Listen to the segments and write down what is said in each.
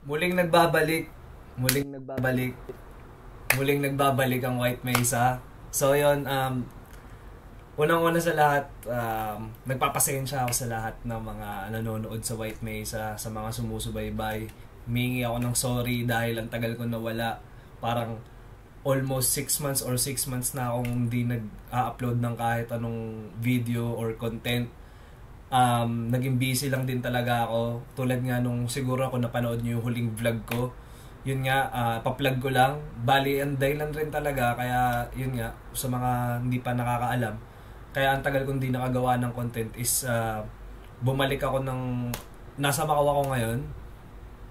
Muling nagbabalik, muling nagbabalik, muling nagbabalik ang White Mesa. So yun, unang-una sa lahat, nagpapasensya ako sa lahat ng mga nanonood sa White Mesa, sa mga sumusubaybay. Humingi ako ng sorry dahil ang tagal ko nawala. Parang almost 6 months or 6 months na akong hindi nag-upload ng kahit anong video or content. Naging busy lang din talaga ako. Tulad nga nung siguro ako napanood nyo yung huling vlog ko. Yun nga, pa-plug ko lang. Bali, ang dahilan rin talaga. Kaya yun nga, sa mga hindi pa nakakaalam, kaya ang tagal kong di nakagawa ng content is bumalik ako ng... Nasa Macau ako ngayon.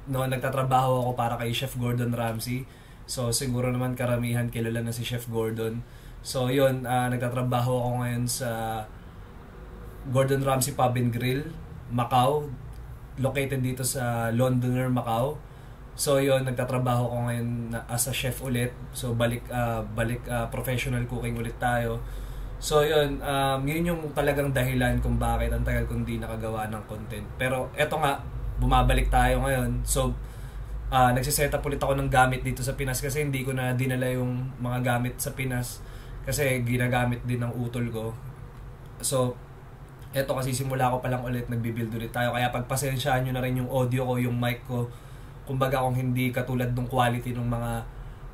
No, nagtatrabaho ako para kay Chef Gordon Ramsay. So siguro naman karamihan kilala na si Chef Gordon. So yun, nagtatrabaho ako ngayon sa Gordon Ramsay Pub and Grill, Macau. Located dito sa Londoner, Macau. So yun, nagtatrabaho ko ngayon as a chef ulit. So balik professional cooking ulit tayo. So yun, yun yung talagang dahilan kung bakit ang tagal kong di nakagawa ng content. Pero eto nga, bumabalik tayo ngayon. So nagsiset up ulit ako ng gamit dito sa Pinas kasi hindi ko na dinala yung mga gamit sa Pinas kasi ginagamit din ng utol ko. So eto kasi simula ko pa lang ulit, nagbibuild ulit tayo. Kaya pagpasensyaan nyo na rin yung audio ko, yung mic ko. Kumbaga kung hindi katulad ng quality ng mga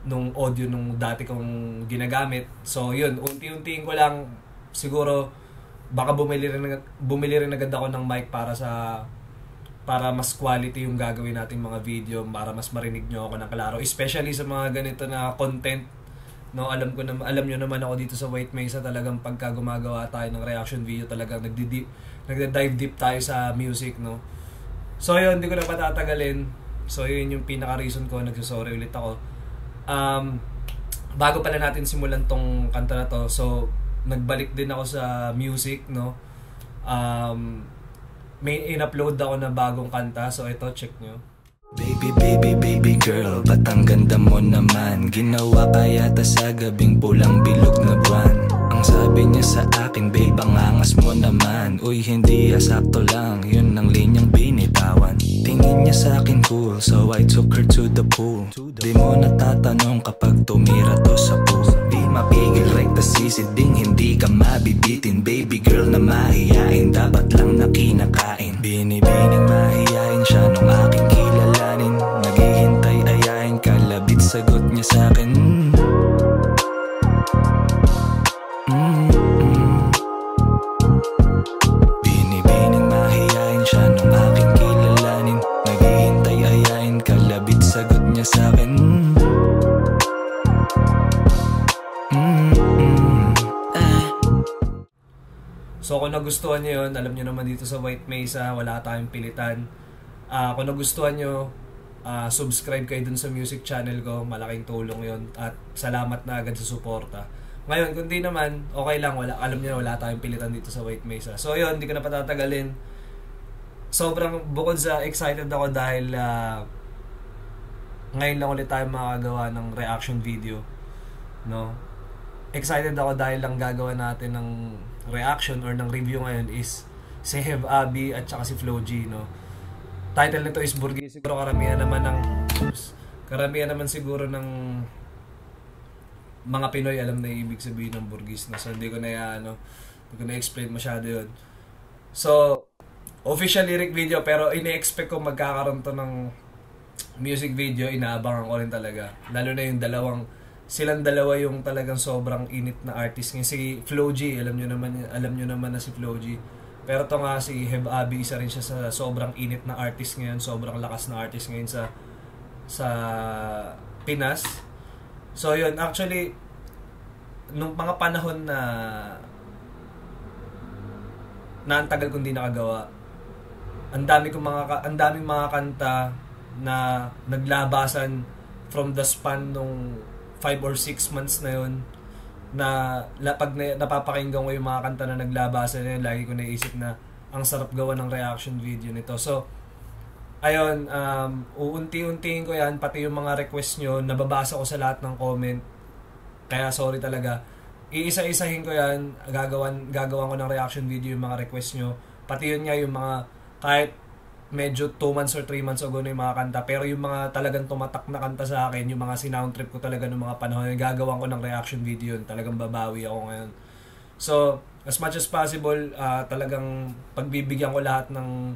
nung audio nung dati kong ginagamit. So yun, unti-untiin ko lang. Siguro baka bumili rin agad ako ng mic para mas quality yung gagawin nating mga video, para mas marinig nyo ako ng klaro, especially sa mga ganito na content. No, alam nyo naman ako dito sa White Mesa, talagang pagka gumagawa tayo ng reaction video, talagang nagda-dive deep tayo sa music, no. So yun, hindi ko na patatagalin. So yun yung pinaka-reason ko, nagsasorry ulit ako. Bago pala natin simulan tong kanta na to, so nagbalik din ako sa music, no. May in-upload ako na bagong kanta, so ito, check nyo. Baby, baby, baby girl, ba't ang ganda mo naman? Ginawa ka yata sa gabing pulang bilog na buwan. Ang sabi niya sa akin, babe, ang angas mo naman. Uy, hindi sakto lang, yun ang linyang binitawan. Tingin niya sa akin cool, so I took her to the pool. Di mo natatanong kapag tumira to sa pool. Di mapigil rekta sisiding, hindi ka mabibitin. Baby girl na mahiyain, dapat lang na kinakain. Binibining mahiyain siya nung aking kilalanin. Naghihintay ayain, kalabit sagot niya sa akin. Binibining mahiyain siya nung aking kilalanin. Naghihintay ayain, kalabit sagot niya sa akin. So kung nagustuhan nyo yun, alam nyo naman dito sa White Mesa, wala tayong pilitan. Kung nagustuhan nyo, subscribe kayo dun sa music channel ko, malaking tulong yun. At salamat na agad sa suporta. Ngayon, kung di naman, okay lang, alam nyo wala tayong pilitan dito sa White Mesa. So yun, hindi ko na patatagalin. Sobrang bukod sa excited ako dahil ngayon lang ulit tayo makagawa ng reaction video, no? Excited ako dahil lang gagawa natin ng reaction or ng review ngayon is si Hev Abi at saka si Flo G, no? Title nito is Burgis. Siguro karamihan naman siguro ng mga Pinoy alam na yung ibig sabihin ng Burgis, no? So hindi ko na explain masyado yun. So official lyric video, pero ini-expect ko magkakaroon to ng music video. Inaabangan ko rin talaga, lalo na yung silang dalawa yung talagang sobrang init na artist ngayon. Si Flo G, alam nyo naman na si Flo G. Pero to nga si Hev Abi, isa rin siya sa sobrang init na artist ngayon, sobrang lakas na artist ngayon sa Pinas. So yun, actually nung mga panahon na ang tagal kong di nakagawa, ang daming mga kanta na naglabasan from the span nung 5 or 6 months na yun, na pag napapakinggan ko yung mga kanta na naglabasan na yun, lagi ko naisip na ang sarap gawa ng reaction video nito. So ayun, uunti-untiin ko yan, pati yung mga request nyo, nababasa ko sa lahat ng comment, kaya sorry talaga. Iisa-isahin ko yan, gagawan ko ng reaction video yung mga request nyo, pati yun nga yung mga kahit medyo 2 months or 3 months ago na yung mga kanta. Pero yung mga talagang tumatak na kanta sa akin, yung mga sinound trip ko talaga ng mga panahon, gagawan ko ng reaction video yun. Talagang babawi ako ngayon. So, as much as possible, talagang pagbibigyan ko lahat ng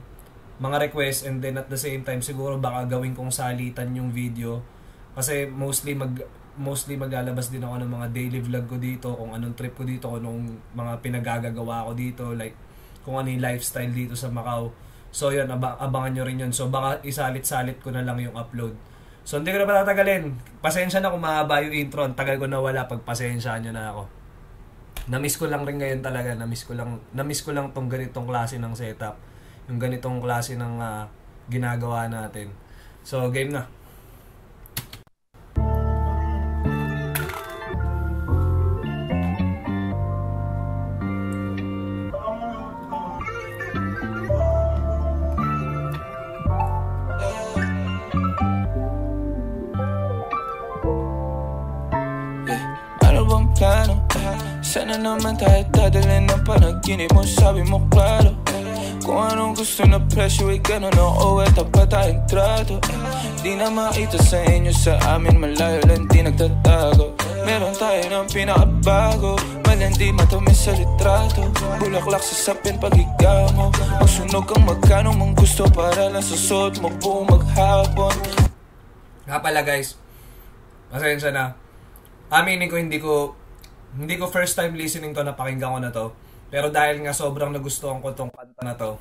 mga request, and then at the same time, siguro baka gawin kong salitan yung video. Kasi mostly maglalabas din ako ng mga daily vlog ko dito, kung anong trip ko dito, kung anong mga pinagagagawa ko dito, like kung ano yung lifestyle dito sa Macau. So yun, abangan nyo rin yun. So baka isalit-salit ko na lang yung upload. So hindi ko na patatagalin. Pasensya na kung mahaba yung intro. Ang tagal ko na wala. Pagpasensyaan nyo na ako. Na-miss ko lang rin ngayon talaga. Na-miss ko lang tong ganitong klase ng setup. Yung ganitong klase ng ginagawa natin. So game na. Plano. Sana naman tayo dadalhin ng panaginip mo, sabi mo klaro. Kung anong gusto na presyo ay gano'n, oo, tapat tayong trato. Di na makita sa inyo, sa amin malayo lang di nagtatago. Meron tayo ng pinakabago, malandi matamis sa litrato. Bulaklak sa sapin pag ikaw mo, magsunog kang magkano mong gusto para lang sa suot mo buong maghapon. Nga pala guys, pasensya na. Aminin ko, hindi ko first time listening to, napakinggan ko na to. Pero dahil nga sobrang nagustuhan ko tong kanta na to,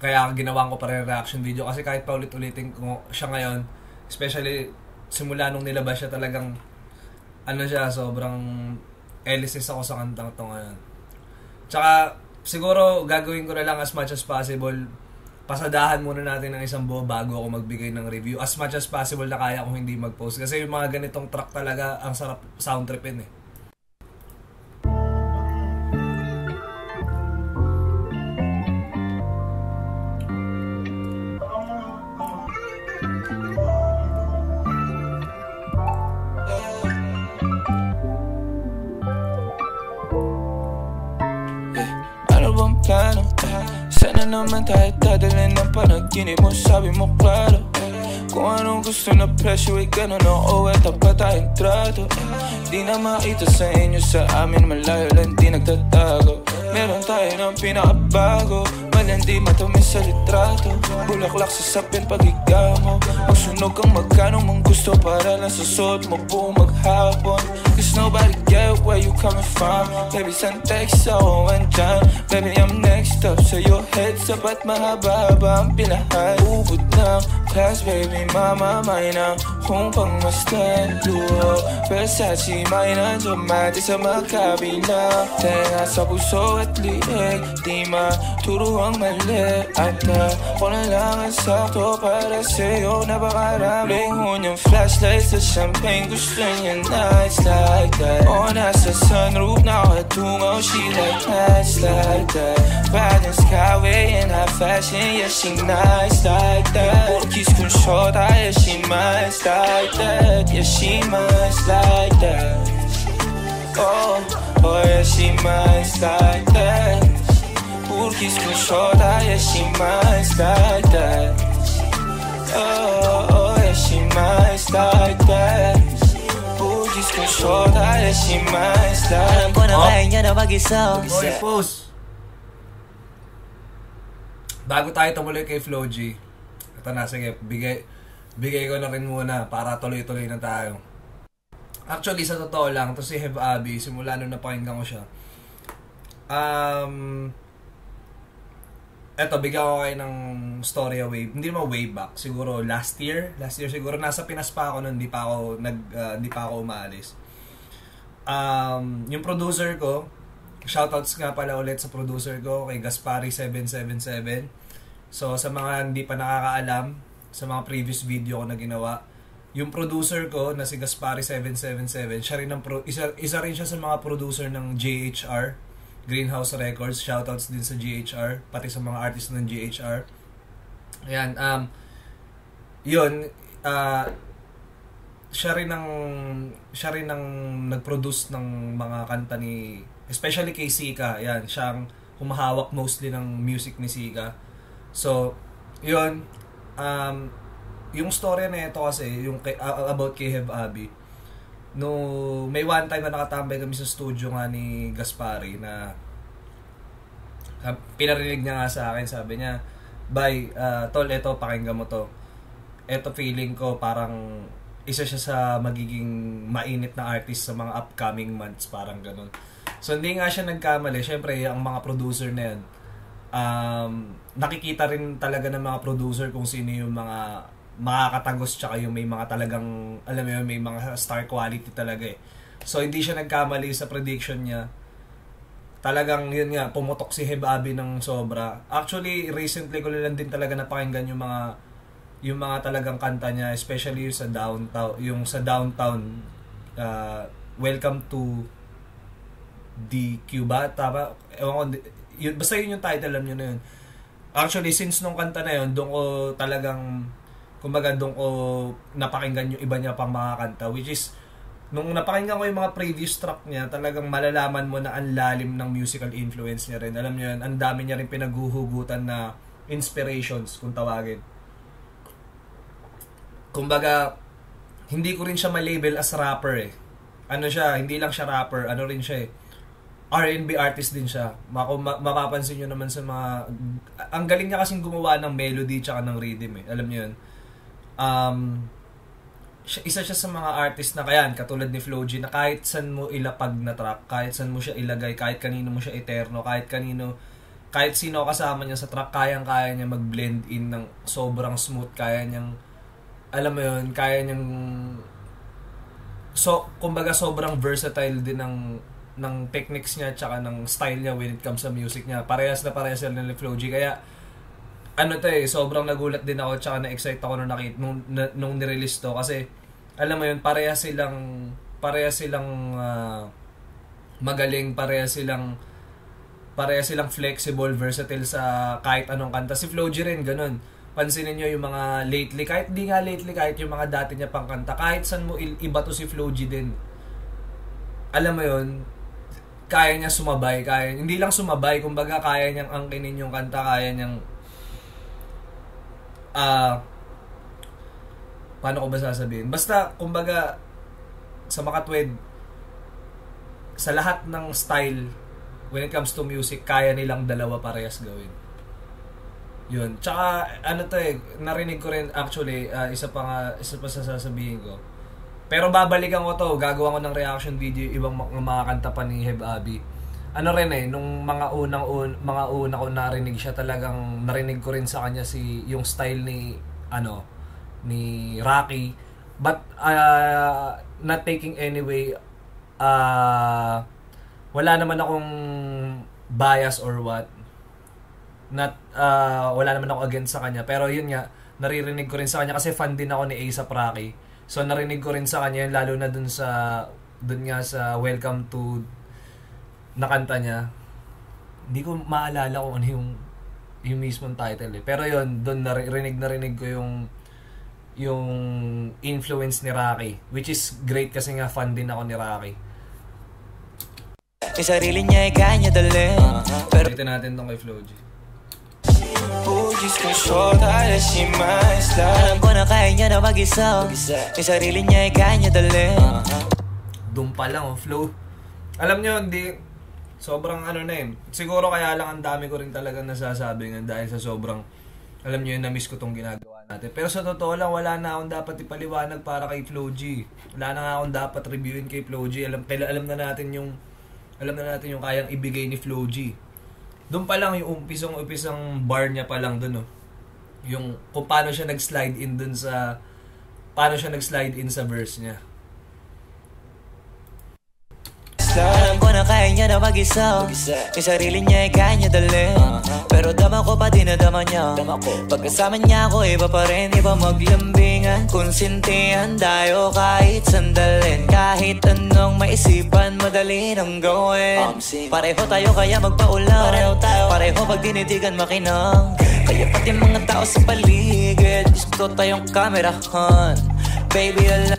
kaya ginawan ko pa rin reaction video. Kasi kahit pa ulit-ulitin ko siya ngayon, especially simula nung nilabas siya, talagang sobrang elisis ako sa kantang to ngayon. Tsaka siguro gagawin ko na lang as much as possible, pasadahan muna natin ng isang buo bago ako magbigay ng review. As much as possible na kaya kong hindi mag-post. Kasi yung mga ganitong track talaga, ang sarap sound tripin eh. Ano bang plano? Sana naman tayo dadalhin ng panaginip mo, sabi mo klaro. Kung anong gusto na presyo ay gano'n, oo, tapat tayong trato. Di na makita sa inyo, sa amin malayo lang di nagtatago. Meron tayo ng pinakabago, malandi matamis sa litrato. Bulaklak sa sapin pag ikaw mo, magsunog kang magkano mong gusto para lang sa suot mo buong maghapon. Cause nobody get where you coming from. Baby, send text ako andyan. Baby, I'm next up sa your head. Sapat mahaba ba ang pinahay? Ubod ng class, baby, mama, may na kung pangmastan. Luho, Versace, may na dumati sa magkabila. Tenga sa puso at liig, di maturo ang mali. At na ko na lang ang sakto para sa'yo. Napakarami lingon yung flashlight sa champagne. Gusto niya nights like that. O nasa sunroof nakatungaw, she like nights like that. Bad in skyway in high fashion, yeah, she nice like that. Kiss kung shota, yeah, she nice like that. Yeah, she nice like that. Oh, yeah, she nice like that. Kiss kung shota, yeah, she nice like that. Oh, yeah, she nice like that. Kiss kung shota, yeah, she nice like that. Alam ko na kaya niya na mag-isa. Okay, pause. Bago tayo tumuloy kay Flo G, ito na, sige, bigay ko na rin muna para tuloy-tuloy na tayo. Actually, sa totoo lang, to si Have Abby, simula nung napakinggan ko siya. Eto, bigyan ko kayo ng story way. Hindi naman way back, siguro last year siguro nasa Pinas pa ako noon, hindi pa ako umaalis. Yung producer ko, shoutouts nga pala ulit sa producer ko, kay Gaspari777. So sa mga hindi pa nakakaalam sa mga previous video ko na ginawa, yung producer ko na si Gaspari777, siya rin isa rin siya sa mga producer ng JHR, Greenhouse Records. Shoutouts din sa GHR, pati sa mga artist ng GHR. Ayan, siya rin ang nag-produce ng mga kanta ni, especially kay Sika. Ayan, siyang humahawak mostly ng music ni Sika. So, yun, yung story na ito kasi, yung about kay Heb Abi, no, may one time na nakatambay kami sa studio nga ni Gaspari na pinarinig niya nga sa akin, sabi niya, "Bay, tol, eto, pakinggan mo to. Eto, feeling ko parang isa siya sa magiging mainit na artist sa mga upcoming months," parang ganun. So, hindi nga siya nagkamali. Siyempre, ang mga producer na yan, nakikita rin talaga ng mga producer kung sino yung mga makakatagos tsaka yung may mga talagang, alam mo yun, may mga star quality talaga eh. So, hindi siya nagkamali sa prediction niya. Talagang, yun nga, pumutok si Heb Abi ng sobra. Actually, recently ko lang din talaga napakinggan yung mga talagang kanta niya, especially yung sa Downtown, Welcome to DQ ba? Tama? Ewan ko, yun, basta yun yung title, alam nyo na yun. Actually, since nung kanta na yun, doon ko talagang, kumbaga doon ko napakinggan yung iba niya pang mga kanta, which is, nung napakinggan ko yung mga previous track niya, talagang malalaman mo na ang lalim ng musical influence niya rin. Alam nyo yun, ang dami niya rin pinaghuhugutan na inspirations, kung tawagin. Kumbaga, hindi ko rin siya malabel as rapper eh. Ano siya, hindi lang siya rapper, ano rin siya eh. R&B artist din siya. Mapapansin nyo naman sa mga... Ang galing niya kasing gumawa ng melody tsaka ng rhythm eh. Alam niyo yun. Isa siya sa mga artist na kayan, katulad ni Flo G, na kahit saan mo ilapag na track, kahit saan mo siya ilagay, kahit kanino mo siya eterno, kahit sino kasama niya sa track, kayang-kaya niya mag-blend in ng sobrang smooth, kaya niyang, alam mo yun, kaya niyang... So, kumbaga sobrang versatile din ng techniques niya tsaka ng style niya when it comes sa music niya. Parehas sila ni Flo G. Kaya sobrang nagulat din ako tsaka na-excite ako nung nirelease to kasi alam mo yun, parehas silang magaling, parehas silang flexible, versatile sa kahit anong kanta. Si Flo G rin ganun. Pansinin nyo yung mga lately, kahit yung mga dati niya pang kanta, kahit saan mo iba to si Flo G din. Alam mo yun, kaya niya sumabay, hindi lang sumabay, kumbaga kaya niyang angkinin yung kanta, kaya niyang paano ko ba sasabihin? Basta, kumbaga, sa makatwid, sa lahat ng style, when it comes to music, kaya nilang dalawa parehas gawin. Yun. Tsaka, narinig ko rin, actually, isa pa sasabihin ko. Pero babalikan ko to, gagawa ko ng reaction video ibang mga kanta pa ni Heb Abi. Ano rin nung mga una ko narinig siya, talagang narinig ko rin sa kanya yung style ni Rocky. But not taking anyway, wala naman akong bias or what. Wala naman ako against sa kanya, pero yun nga, naririnig ko rin sa kanya kasi fan din ako ni A$AP Rocky. So narinig ko rin sa kanya, lalo na dun sa Welcome to na kanta niya. Hindi ko maalala kung ano yung mismong title eh. Pero yun, dun narinig ko yung influence ni Rocky, which is great kasi nga fan din ako ni Rocky. Yung sarili niya ay kanya dali. Pero ito natin tong kay Flo G. Alam ko na kaya niya na mag-isa. Yung sarili niya ay kanya dali. Doon pa lang Flo. Alam nyo, sobrang siguro kaya lang ang dami ko rin talaga nasasabi nga dahil sa sobrang, alam nyo yun, na-miss ko tong ginagawa natin. Pero sa totoo lang, wala na akong dapat ipaliwanag para kay Flo G. Wala na akong dapat reviewin kay Flo G. Alam na natin yung kayang ibigay ni Flo G. Doon pa lang yung umpisang bar niya pa lang doon, yung kung paano siya nag-slide in sa verse niya. Alam ko na kaya niya na mag-isa. Yung sarili niya ay kanya dali. Pero dama ko pa dinadama niya. Pagkasama niya ako, iba pa rin, iba maglambingan. Konsintihan tayo kahit sandalin. Kahit anong maisipan, madali nang gawin. Pareho tayo kaya magpaulang. Pareho pag dinitigan makinang. Kaya pati mga tao sa paligid gusto tayong kamerahan. Baby,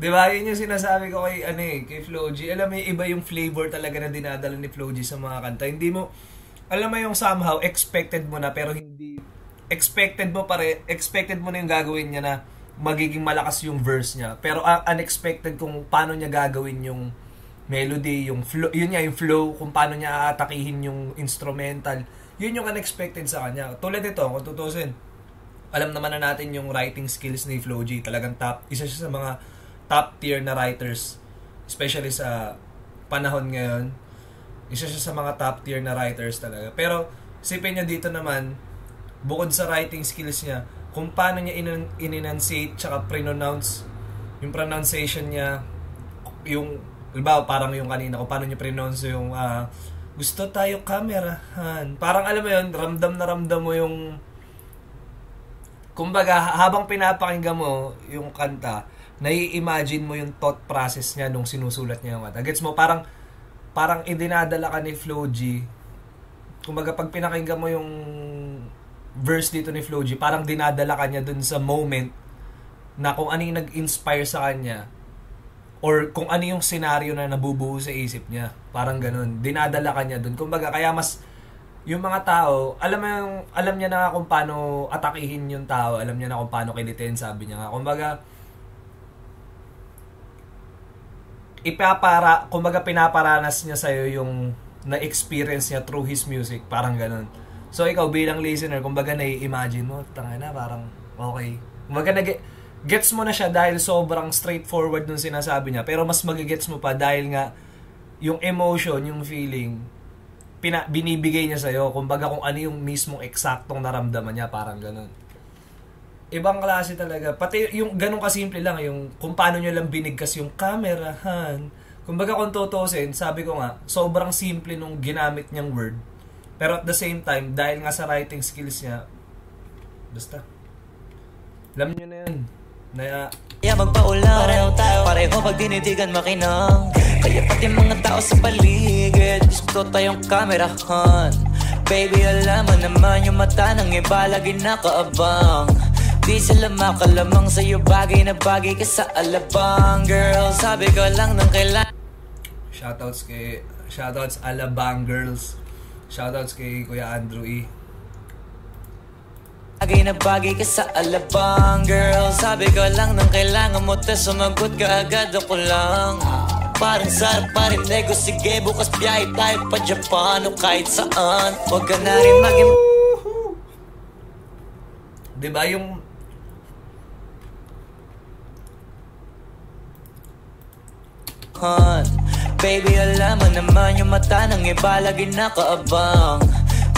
Diba, yun yung sinasabi ko kay Flo G. Alam mo, iba yung flavor talaga na dinadala ni Flo G sa mga kanta. Hindi mo, alam mo yung somehow expected mo na pero hindi expected mo na yung gagawin niya na magiging malakas yung verse niya pero unexpected kung paano niya gagawin yung melody, yung flow, yun nga yung flow, kung paano niya aatakihin yung instrumental, yun yung unexpected sa kanya. Tulad nito, kung tutusin, alam naman na natin yung writing skills ni Flo G, talagang isa siya sa mga top tier na writers, especially sa panahon ngayon. Isa siya sa mga top tier na writers talaga. Pero isipin niyo dito naman, bukod sa writing skills niya, kung paano niya in-enunciate tsaka pronounce, yung pronunciation niya, yung, diba, parang yung kanina, kung paano niya pronounce yung gusto tayo kamerahan. Parang alam mo yun, ramdam na ramdam mo yung, kumbaga, habang pinapakinggan mo yung kanta, nai-imagine mo yung thought process niya nung sinusulat niya yung kanta. Gets mo, parang idinadala ka ni Flo G. Kumbaga, pag pinakinggan mo yung verse dito ni Flo G, parang dinadala ka niya dun sa moment na kung ano yung nag-inspire sa kanya or kung ano yung scenario na nabubuo sa isip niya. Parang ganun. Dinadala ka niya dun. Kumbaga, kaya mas yung mga tao, alam niya na kung paano atakihin yung tao, alam niya na kung paano kilitin, sabi niya nga. Kumbaga, kumbaga pinaparanas niya sa'yo yung na-experience niya through his music, parang ganun. So ikaw bilang listener, kumbaga nai-imagine mo, tanga na, parang okay. Kumbaga gets mo na siya dahil sobrang straightforward nung sinasabi niya, pero mas magigets mo pa dahil nga yung emotion, yung feeling, binibigay niya sa'yo, kumbaga kung ano yung mismong eksaktong naramdaman niya, parang ganun. Ibang klase talaga. Pati yung ganun kasimple lang, yung kung paano nyo lang binigkas yung kamerahan. Kumbaga kung tutusin, sabi ko nga, sobrang simple nung ginamit niyang word. Pero at the same time, dahil nga sa writing skills niya, basta, alam nyo na yun. Kaya magpaulan, pareho pag dinitigan makinang. Kaya pati mga tao sa paligid, gusto tayong kamerahan. Baby, alam mo naman yung mata ng iba lagi nakaabang. Di sila makalamang sa'yo, bagay na bagay ka sa alabang. Girl, sabi ko lang ng kailangan. Shoutouts alabang girls. Shoutouts kay Kuya Andrew E. Bagay na bagay ka sa alabang. Girl, sabi ko lang ng kailangan mo, te sumagot ka agad, ako lang. Parang sarap parinig ko, sige bukas biyahe tayo pa Japan o kahit saan. Huwag ka na rin maging diba yung baby, alam mo naman yung mata ng iba lagi nakaabang.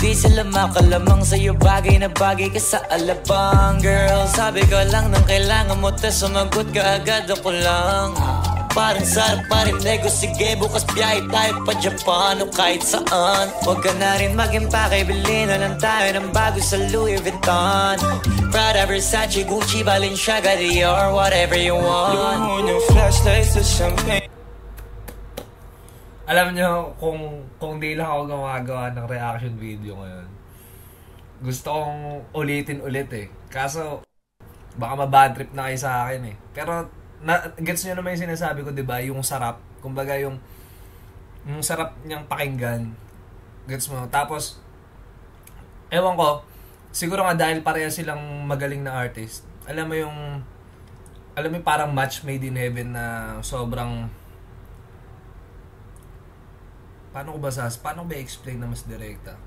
Di sila makalamang sa'yo, bagay na bagay ka sa alabang. Girl, sabi ko lang ng kailangan mo, te sumagot ka agad, ako lang. Parang sarap parinig ko, sige bukas biyahe tayo pa Japan o kahit saan. Huwag ka na rin mag-impake, bilhin na lang tayo ng bago sa Louis Vuitton, Prada, Versace, Gucci, Balenciaga, Dior, whatever you want. Lumo yung flashlight sa champagne. Alam nyo, kung di lang ako gumagawa ng reaction video ngayon, gusto kong ulitin ulit eh. Kaso, baka mabad trip na kayo sa akin eh. Pero, gets nyo naman yung sinasabi ko, diba? Yung sarap. Kumbaga, yung sarap niyang pakinggan. Gets mo? Tapos, ewan ko, siguro nga dahil pareha silang magaling na artist, alam mo yung parang match made in heaven na sobrang, paano ko ba explain na mas direkta?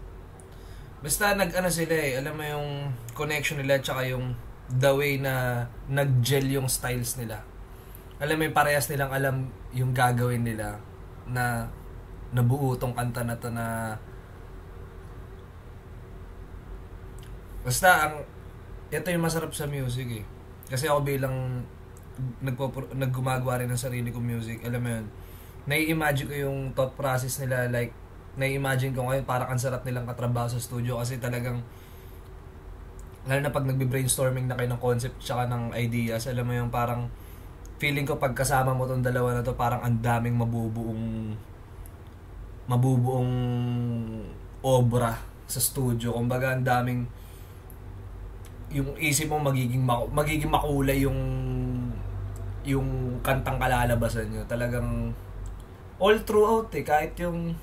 Basta nag-ano sila eh, alam mo yung connection nila tsaka yung the way na nag-gel yung styles nila. Alam mo yung parehas nilang alam yung gagawin nila na nabuo tong kanta na to na basta ito yung masarap sa music eh. Kasi ako bilang naggumagawa rin ng sarili kong music, alam mo yun, nai-imagine ko yung thought process nila, like, nai-imagine ko ngayon parang ang sarap nilang katrabaho sa studio kasi talagang, lalo na pag nagbe-brainstorming na kayo ng concept tsaka ng ideas, alam mo yung parang, feeling ko pagkasama mo tong dalawa na to, parang ang daming mabubuong obra sa studio. Kumbaga, ang daming, yung isip mo magiging makulay yung kantang kalalabasan nyo. Talagang, all throughout eh, kahit yung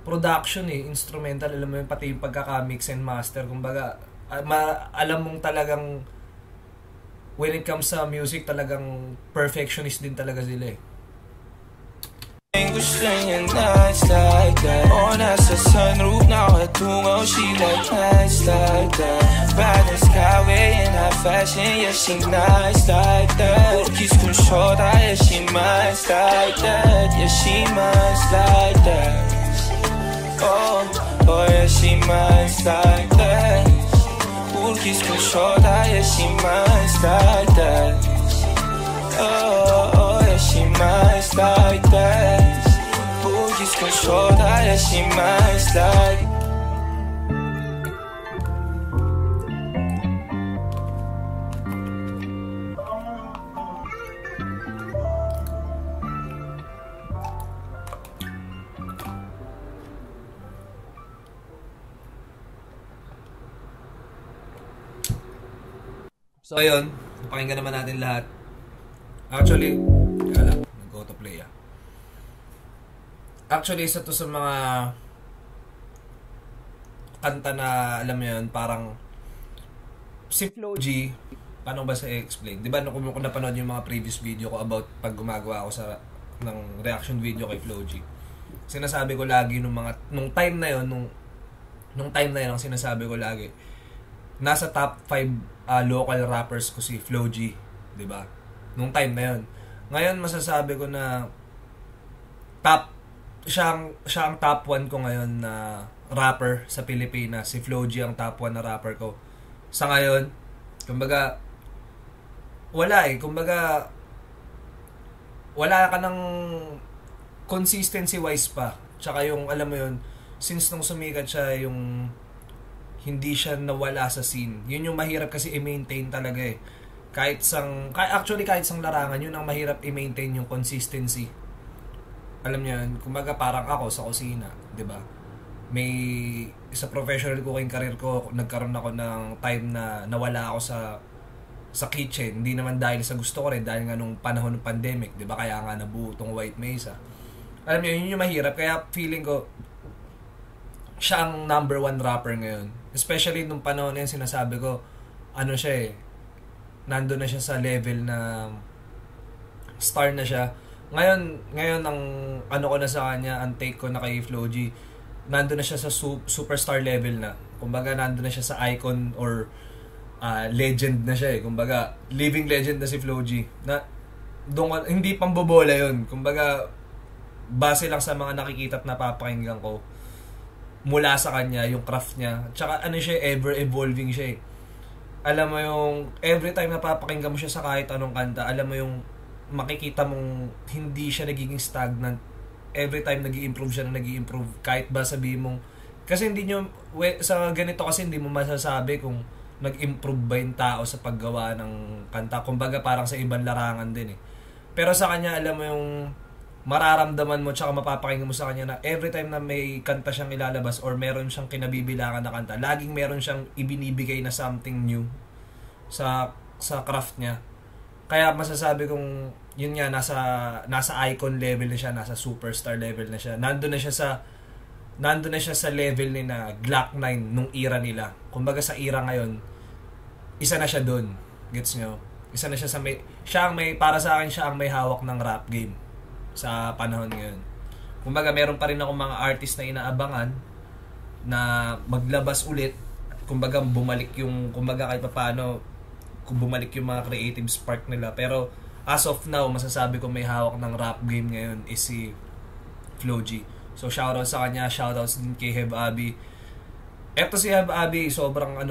production instrumental, alam mo yun, pati yung pagkaka-mix and master, kumbaga, alam mong talagang, when it comes sa music, talagang perfectionist din talaga sila Gusto niya nights like that. On nasa sunroof, nakatungaw, she like nights like that. Riding skyway in high fashion, yeah, she nice like that. Kiss kung short, yeah, she nice like that. Yeah, she nice like that. Oh, yeah, she nice like that. Kiss kung short, yeah, she nice like that. Oh, yeah, she nice like that. Kiss kung short, yeah, she nice like. So ayun, pakinggan naman natin lahat. Actually, nag-autoplay Actually, isa to sa mga kanta na, alam mo yun, parang si Flo G, paano ba sa i-explain? Diba kung napanood yung mga previous video ko about pag gumagawa ako ng reaction video kay Flo G, sinasabi ko lagi nung time na yun, nung time na yun, ang sinasabi ko lagi, nasa top 5 local rappers ko si Flo G, diba? Nung time na yun. Ngayon, masasabi ko na siya ang top 1 ko ngayon na rapper sa Pilipinas. Si Flo G ang top 1 na rapper ko. Sa ngayon, kumbaga, wala kumbaga, wala ka ng consistency-wise pa. Tsaka yung, alam mo yun, since nung sumikat siya, yung hindi siya nawala sa scene. Yun yung mahirap kasi i-maintain talaga Kahit sang larangan, yun ang mahirap i-maintain yung consistency. Alam niyo yun, kumbaga parang ako sa kusina, 'di ba? May sa professional cooking career ko, nagkaroon ako ng time na nawala ako sa kitchen, hindi naman dahil sa gusto ko rin, dahil nga nung panahon ng pandemic, 'di ba? Kaya nga nabuo tong White Mesa. Alam niyo, yun yung mahirap, kaya feeling ko siya ang number 1 rapper ngayon. Especially nung panahon na yun, sinasabi ko, siya nando na siya sa level na star na siya. Ngayon ang ko na sa kanya, ang take ko na kay Flo G, nando na siya sa superstar level na. Kumbaga nando na siya sa icon or legend na siya Kumbaga living legend na si Flo G. Na hindi pambobola 'yon. Kumbaga base lang sa mga nakikita at napapakinggan ko mula sa kanya, yung craft niya. Tsaka siya, ever evolving siya Alam mo yung every time napapakinggan mo siya sa kahit anong kanta, alam mo yung makikita mong hindi siya nagiging stagnant. Every time nag-i-improve siya, kahit ba sabihin mong, kasi hindi nyo, sa ganito kasi hindi mo masasabi kung nag-improve ba yung tao sa paggawa ng kanta. Kumbaga parang sa ibang larangan din Pero sa kanya, alam mo yung mararamdaman mo tsaka mapapakinggan mo sa kanya na every time na may kanta siyang ilalabas or meron siyang kinabibilangan na kanta, laging meron siyang ibinibigay na something new sa craft niya. Kaya masasabi kong yun nga, nasa icon level na siya, nasa superstar level na siya. Nandun na siya sa level ni na Glock 9 nung era nila. Kumbaga sa era ngayon, isa na siya doon. Gets nyo? Isa na siya para sa akin siya ang may hawak ng rap game sa panahon ngayon. Kumbaga meron pa rin ako mga artist na inaabangan na maglabas ulit. Kumbaga bumalik yung, kahit paano, kung bumalik yung mga creative spark nila. Pero as of now, masasabi ko may hawak ng rap game ngayon is si Flo G. So shoutout sa kanya, shoutouts din kay Heb Abi. Eto si Heb Abi, sobrang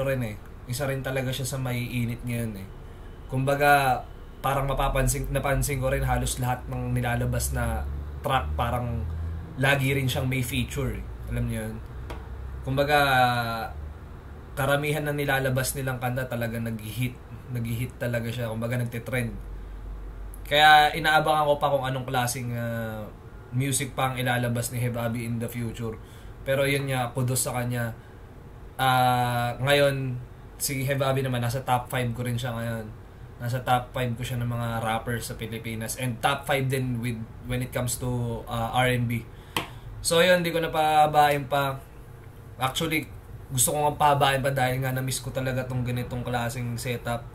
isa rin talaga siya sa may init ngayon Kumbaga parang napansin ko rin halos lahat ng nilalabas na track parang lagi rin siyang may feature Alam niyo yun? Kumbaga karamihan na nilalabas nilang kanta talaga nag-hit talaga siya. Kumbaga nagtitrend. Kaya inaabangan ko pa kung anong klaseng music pa ang ilalabas ni Heb Abi in the future. Pero yun nga, kudos sa kanya. Ngayon si Heb Abi naman nasa top 5 ko rin siya ngayon. Nasa top 5 ko siya ng mga rappers sa Pilipinas, and top 5 din when it comes to R&B. So yun, hindi ko na pahabain pa. Actually, gusto ko nga pahabain pa dahil nga na-miss ko talaga tong ganitong klaseng setup.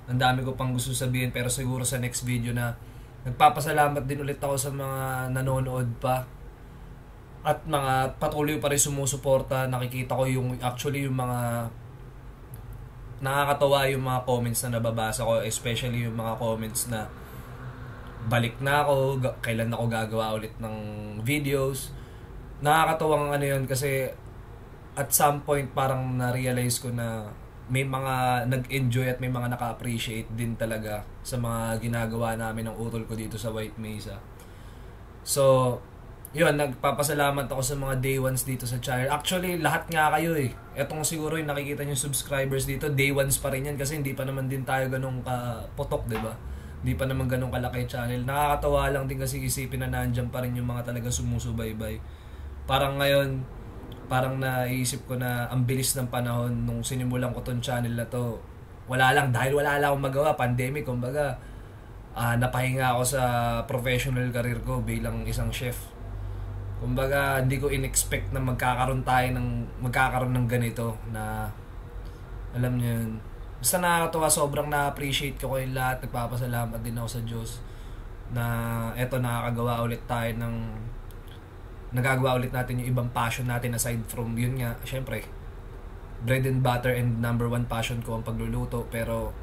Ang dami ko pang gusto sabihin, pero siguro sa next video na. Nagpapasalamat din ulit ako sa mga nanonood pa. At mga patuloy pa rin sumusuporta. Nakikita ko yung mga nakakatawa yung mga comments na nababasa ko, especially yung mga comments na balik na ako, kailan ako gagawa ulit ng videos. Nakakatawang ano yun kasi at some point parang na-realize ko na may mga nag-enjoy at may mga naka-appreciate din talaga sa mga ginagawa namin ng utol ko dito sa White Mesa. So yun, nagpapasalamat ako sa mga day ones dito sa channel. Actually, lahat nga kayo eh. Etong siguro yung nakikita nyo subscribers dito, day ones pa rin yan kasi hindi pa naman din tayo ganun kapotok, diba? Hindi pa naman ganun kalaki channel. Nakakatawa lang din kasi isipin na nandyan pa rin yung mga talagang sumusubaybay. Parang ngayon, parang naisip ko na ang bilis ng panahon nung sinimulan ko tong channel na to. Wala lang, dahil wala lang akong magawa, pandemic, kumbaga. Napahinga ako sa professional career ko bilang isang chef. Kumbaga, hindi ko in-expect na magkakaroon ng ganito na alam niyo yun. Basta nakakatawa, sobrang na-appreciate ko yung lahat. Nagpapasalamat din ako sa Diyos na eto nagagawa ulit natin yung ibang passion natin aside from yun nga, syempre bread and butter and number one passion ko ang pagluluto, pero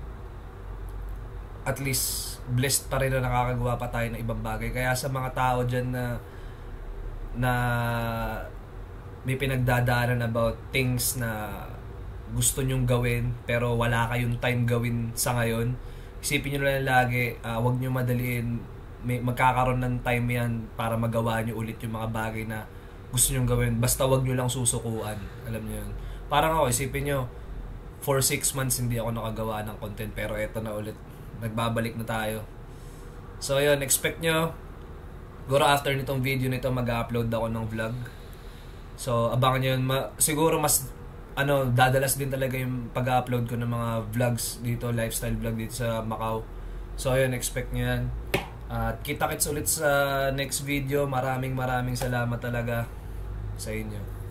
at least blessed pa rin na nakakagawa pa tayo ng ibang bagay. Kaya sa mga tao dyan na may pinagdadaanan about things na gusto nyong gawin pero wala kayong time gawin sa ngayon, isipin nyo lang lagi, wag nyo madaliin, magkakaroon ng time yan para magawa nyo ulit yung mga bagay na gusto nyong gawin, basta wag nyo lang susukuan. Alam nyo yun, parang ako, isipin nyo for 6 months hindi ako nakagawa ng content, pero eto na ulit, nagbabalik na tayo. So yun, expect nyo siguro after nitong video nito mag-upload ako ng vlog. So abangan nyo yun. Siguro mas dadalas din talaga yung pag-upload ko ng mga vlogs dito, lifestyle vlog dito sa Macau. So yun, expect nyo yan. At kita-kits ulit sa next video. Maraming salamat talaga sa inyo.